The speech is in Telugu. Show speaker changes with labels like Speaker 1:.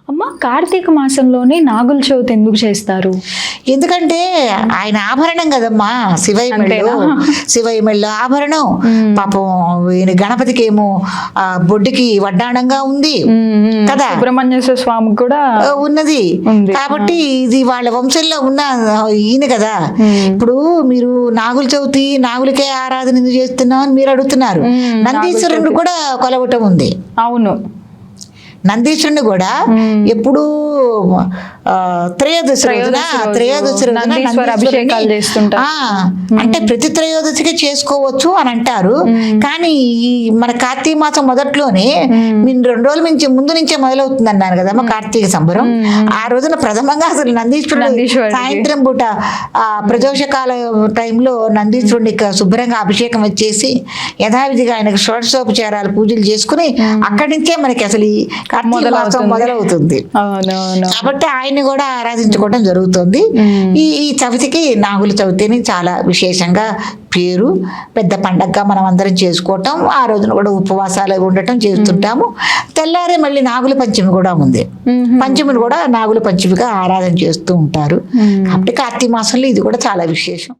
Speaker 1: అమ్మ, కార్తీక మాసంలోనే నాగుల చవితి ఎందుకు చేస్తారు?
Speaker 2: ఎందుకంటే ఆయన ఆభరణం కదమ్మా, శివయ్య మెళ్ళో, శివయ్య మెళ్ళో ఆభరణం. పాపం ఈయన గణపతికి ఏమో బొడ్డుకి వడ్డాణంగా ఉంది కదా,
Speaker 1: సుబ్రహ్మణ్యేశ్వర స్వామి కూడా
Speaker 2: ఉన్నది. కాబట్టి ఇది వాళ్ళ వంశంలో ఉన్న ఈయన కదా. ఇప్పుడు మీరు నాగుల చవితి, నాగులకే ఆరాధన ఎందుకు చేస్తున్నాం అని మీరు అడుగుతున్నారు. నందీశ్వరుని కూడా కొలవటం ఉంది.
Speaker 1: అవును,
Speaker 2: నందీశ్వరుని కూడా ఎప్పుడు త్రయోదశి రోజున
Speaker 1: అభిషేకాలు చేస్తుంటారు.
Speaker 2: అంటే ప్రతి త్రయోదశికి చేసుకోవచ్చు అని అంటారు. కానీ మన కార్తీక మాసం మొదట్లోనే మీరు 2 రోజుల నుంచి ముందు నుంచే మొదలవుతుంది అన్నారు కదమ్మా కార్తీక సంబరం. ఆ రోజున ప్రథమంగా అసలు నందీశ్వరుడు సాయంత్రం పూట ప్రదోషకాల టైంలో నందీశ్వరుడికి శుభ్రంగా అభిషేకం వచ్చేసి యథావిధిగా ఆయనకు షోడశోపచారాలు పూజలు చేసుకుని అక్కడి నుంచే మనకి అసలు ఈ కార్తీక మాసం మొదలవుతుంది. కాబట్టి ఆయన్ని కూడా ఆరాధించుకోవడం జరుగుతుంది. ఈ చవితికి నాగుల చవితిని చాలా విశేషంగా పేరు, పెద్ద పండగగా మనం అందరం చేసుకోవటం. ఆ రోజున కూడా ఉపవాసాలు ఉండటం చేస్తుంటాము. తెల్లారే మళ్ళీ నాగుల పంచమి కూడా ఉంది. పంచమిని కూడా నాగుల పంచమిగా ఆరాధన చేస్తూ ఉంటారు. కాబట్టి కార్తీక మాసంలో ఇది కూడా చాలా విశేషం.